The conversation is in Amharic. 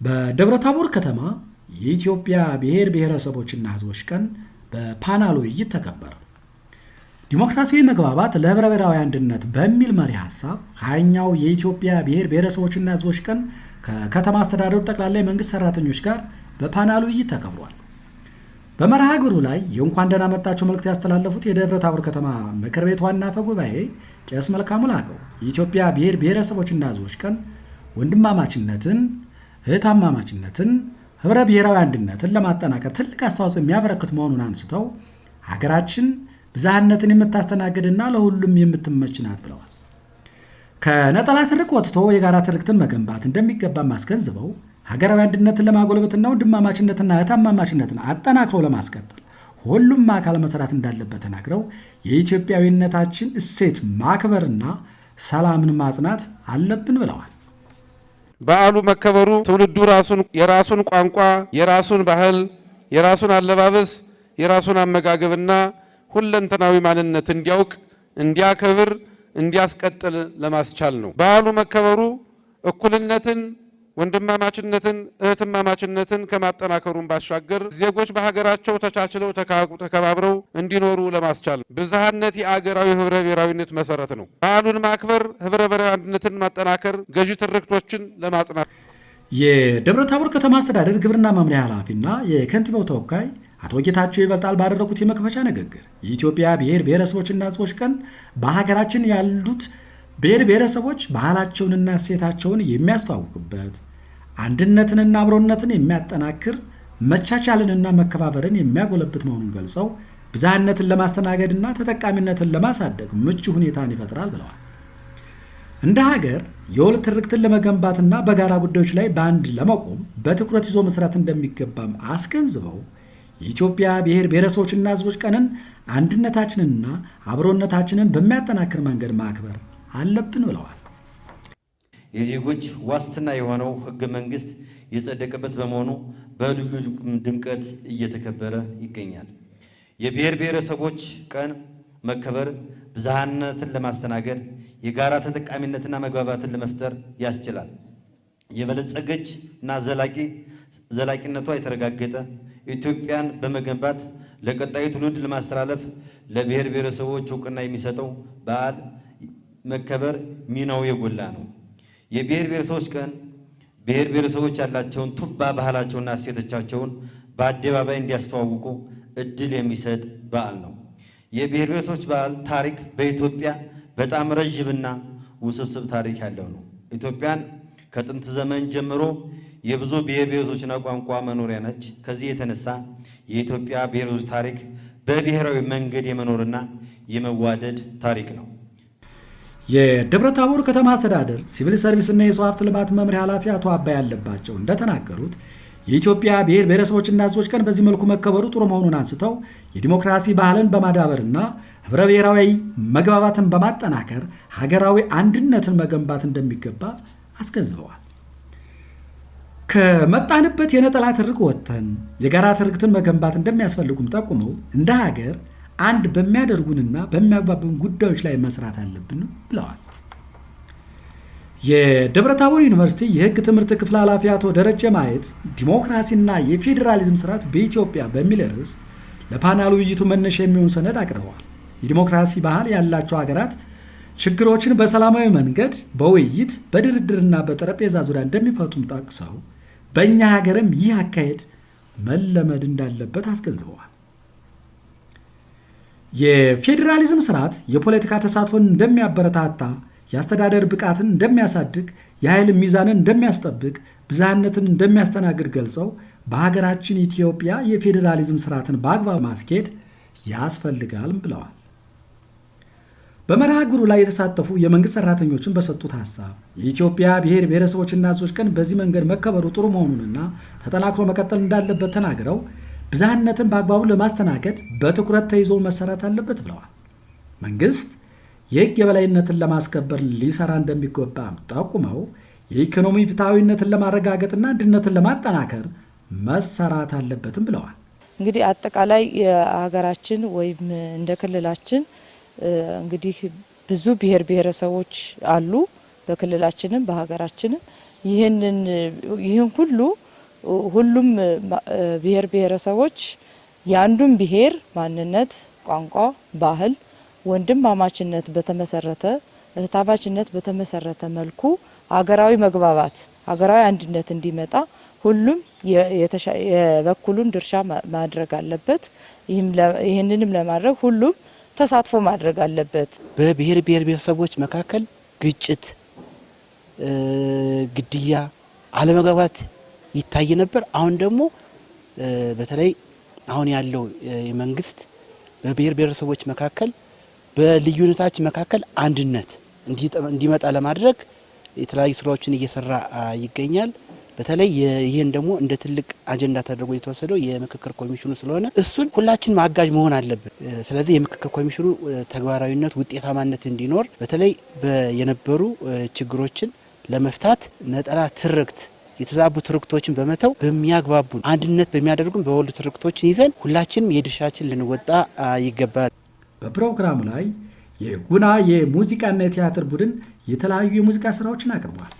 በደብረ ታቦር ከተማ የኢትዮጵያ ብሔር ብሔረሰቦችና ሕዝቦች ቀን በፓናል ውይይት ተከበረ። ዲሞክራሲያዊ መግባባት ለህብረ ብሔራዊ አንድነት በሚል መሪ ሐሳብ 20ኛው የኢትዮጵያ ብሔር ብሔረሰቦችና ሕዝቦች ቀን ከከተማ አስተዳደሩ ጠቅላላ የመንግስት ሰራተኞች ጋር በፓናል ውይይት ተከብሯል። በመርሃ ግብሩ ላይ የእንኳን ደህና መጣችሁ መልእክት ያስተላለፉት የደብረ ታቦር ከተማ ምክር ቤት ዋና አፈ ጉባኤ ቄስ መልካሙ ላቀው የኢትዮጵያ ብሔር ብሔረሰቦችና ሕዝቦች ቀን ወንድማማችነትን፣ እህታማማችነትን፣ ህብረ ብሔራዊ አንድነትን ለማጠናከር ትልቅ አስተዋጽኦ የሚያበረክት መሆኑን አንስተው ሀገራችን ብዝሃነትን የምታስተናግድና ለሁሉም የምትመች ናት ብለዋል። ከነጠላ ትርክ ወጥቶ የጋራ ትርክትን መገንባት እንደሚገባም አስገንዝበው ሀገራዊ አንድነትን ለማጎልበትና ወንድማማችነትና እህታማማችነትን አጠናክሮ ለማስቀጠል ሁሉም አካል መስራት እንዳለበት ተናግረው የኢትዮጵያዊነታችን እሴት ማክበርና ሰላምን ማጽናት አለብን ብለዋል። በዓሉ መከበሩ ትውልዱ የራሱን ቋንቋ፣ የራሱን ባህል፣ የራሱን አለባበስ፣ የራሱን አመጋገብና ሁለንተናዊ ማንነት እንዲያውቅ፣ እንዲያከብር፣ እንዲያስቀጥል ለማስቻል ነው። በዓሉ መከበሩ እኩልነትን፣ ወንድማማችነትን፣ እህትማማችነትን ከማጠናከሩን ባሻገር ዜጎች በሀገራቸው ተቻችለው ተከባብረው እንዲኖሩ ለማስቻል ነው። ብዝሃነት የአገራዊ ህብረ ብሔራዊነት መሰረት ነው። በዓሉን ማክበር ህብረ ብሔራዊ አንድነትን ማጠናከር፣ ገዢ ትርክቶችን ለማጽናት የደብረ ታቦር ከተማ አስተዳደር ግብርና መምሪያ ኃላፊና የከንቲባው ተወካይ አቶ ጌታቸው ይበልጣል ባደረጉት የመክፈቻ ንግግር የኢትዮጵያ ብሔር ብሔረሰቦችና ሕዝቦች ቀን በሀገራችን ያሉት ብሔር ብሔረሰቦች ባህላቸውንና እሴታቸውን የሚያስተዋውቁበት፣ አንድነትንና አብሮነትን የሚያጠናክር፣ መቻቻልንና መከባበርን የሚያጎለብት መሆኑን ገልጸው ብዝሃነትን ለማስተናገድና ተጠቃሚነትን ለማሳደግ ምቹ ሁኔታን ይፈጥራል ብለዋል። እንደ ሀገር የወል ትርክትን ለመገንባትና በጋራ ጉዳዮች ላይ በአንድ ለመቆም በትኩረት ይዞ መስራት እንደሚገባም አስገንዝበው የኢትዮጵያ ብሔር ብሔረሰቦችና ሕዝቦች ቀንን አንድነታችንንና አብሮነታችንን በሚያጠናክር መንገድ ማክበር አለብን ብለዋል። የዜጎች ዋስትና የሆነው ሕገ መንግስት የጸደቀበት በመሆኑ በልዩ ድምቀት እየተከበረ ይገኛል። የብሔር ብሔረሰቦች ቀን መከበር ብዝሃነትን ለማስተናገድ የጋራ ተጠቃሚነትና መግባባትን ለመፍጠር ያስችላል። የበለጸገች እና ዘላቂነቷ የተረጋገጠ ኢትዮጵያን በመገንባት ለቀጣዩ ትውልድ ለማስተላለፍ ለብሔር ብሔረሰቦች እውቅና የሚሰጠው በዓል መከበር ሚናው የጎላ ነው። የብሔር ብሔረሰቦች ቀን ብሔር ብሔረሰቦች ያላቸውን ቱባ ባህላቸውና እሴቶቻቸውን በአደባባይ እንዲያስተዋውቁ እድል የሚሰጥ በዓል ነው። የብሔር ብሔረሰቦች በዓል ታሪክ በኢትዮጵያ በጣም ረዥምና ውስብስብ ታሪክ ያለው ነው። ኢትዮጵያን ከጥንት ዘመን ጀምሮ የብዙ ብሔር ብሔረሰቦችና ቋንቋ መኖሪያ ነች። ከዚህ የተነሳ የኢትዮጵያ ብሔረሰቦች ታሪክ በብሔራዊ መንገድ የመኖርና የመዋደድ ታሪክ ነው። የደብረ ታቦር ከተማ አስተዳደር ሲቪል ሰርቪስና የሰው ሀብት ልማት መምሪያ ኃላፊ አቶ አባይ ያለባቸው እንደተናገሩት የኢትዮጵያ ብሔር ብሔረሰቦችና ሕዝቦች ቀን በዚህ መልኩ መከበሩ ጥሩ መሆኑን አንስተው የዲሞክራሲ ባህልን በማዳበርና ህብረ ብሔራዊ መግባባትን በማጠናከር ሀገራዊ አንድነትን መገንባት እንደሚገባ አስገንዝበዋል። ከመጣንበት የነጠላ ትርክ ወጥተን የጋራ ትርክትን መገንባት እንደሚያስፈልጉም ጠቁመው እንደ ሀገር አንድ በሚያደርጉንና በሚያግባቡን ጉዳዮች ላይ መስራት አለብን ብለዋል። የደብረ ታቦር ዩኒቨርሲቲ የህግ ትምህርት ክፍል ኃላፊ አቶ ደረጀ ማየት ዲሞክራሲና የፌዴራሊዝም ስርዓት በኢትዮጵያ በሚል ርዕስ ለፓናል ውይይቱ መነሻ የሚሆን ሰነድ አቅርበዋል። የዲሞክራሲ ባህል ያላቸው ሀገራት ችግሮችን በሰላማዊ መንገድ በውይይት በድርድርና በጠረጴዛ ዙሪያ እንደሚፈቱም ጠቅሰው በእኛ ሀገርም ይህ አካሄድ መለመድ እንዳለበት አስገንዝበዋል። የፌዴራሊዝም ስርዓት የፖለቲካ ተሳትፎን እንደሚያበረታታ፣ የአስተዳደር ብቃትን እንደሚያሳድግ፣ የኃይል ሚዛንን እንደሚያስጠብቅ፣ ብዝሃነትን እንደሚያስተናግድ ገልጸው በሀገራችን ኢትዮጵያ የፌዴራሊዝም ስርዓትን በአግባብ ማስኬድ ያስፈልጋልም ብለዋል። በመርሃ ግብሩ ላይ የተሳተፉ የመንግስት ሰራተኞችን በሰጡት ሀሳብ የኢትዮጵያ ብሔር ብሔረሰቦችና ሕዝቦች ቀን በዚህ መንገድ መከበሩ ጥሩ መሆኑንና ተጠናክሮ መቀጠል እንዳለበት ተናግረው ብዝሃነትን በአግባቡ ለማስተናገድ በትኩረት ተይዞ መሰራት አለበት ብለዋል። መንግስት የህግ የበላይነትን ለማስከበር ሊሰራ እንደሚገባ ጠቁመው የኢኮኖሚ ፍትሐዊነትን ለማረጋገጥና አንድነትን ለማጠናከር መሰራት አለበትም ብለዋል። እንግዲህ አጠቃላይ የሀገራችን ወይም እንደ ክልላችን እንግዲህ ብዙ ብሔር ብሔረሰቦች አሉ። በክልላችንም በሀገራችንም ይህን ሁሉም ብሔር ብሔረሰቦች የአንዱን ብሔር ማንነት፣ ቋንቋ፣ ባህል ወንድማማችነት በተመሰረተ እህታማችነት በተመሰረተ መልኩ ሀገራዊ መግባባት ሀገራዊ አንድነት እንዲመጣ ሁሉም የበኩሉን ድርሻ ማድረግ አለበት። ይህንንም ለማድረግ ሁሉም ተሳትፎ ማድረግ አለበት። በብሔር ብሔረሰቦች መካከል ግጭት፣ ግድያ፣ አለመግባባት ይታይ ነበር። አሁን ደግሞ በተለይ አሁን ያለው የመንግስት በብሔር ብሔረሰቦች መካከል በልዩነታችን መካከል አንድነት እንዲመጣ ለማድረግ የተለያዩ ስራዎችን እየሰራ ይገኛል። በተለይ ይህን ደግሞ እንደ ትልቅ አጀንዳ ተደርጎ የተወሰደው የምክክር ኮሚሽኑ ስለሆነ እሱን ሁላችን ማጋዥ መሆን አለብን። ስለዚህ የምክክር ኮሚሽኑ ተግባራዊነት ውጤታማነት እንዲኖር በተለይ የነበሩ ችግሮችን ለመፍታት ነጠላ ትርክት የተዛቡ ትርክቶችን በመተው በሚያግባቡን አንድነት በሚያደርጉን በወሉ ትርክቶችን ይዘን ሁላችንም የድርሻችን ልንወጣ ይገባል። በፕሮግራሙ ላይ የጉና የሙዚቃና የቲያትር ቡድን የተለያዩ የሙዚቃ ስራዎችን አቅርቧል።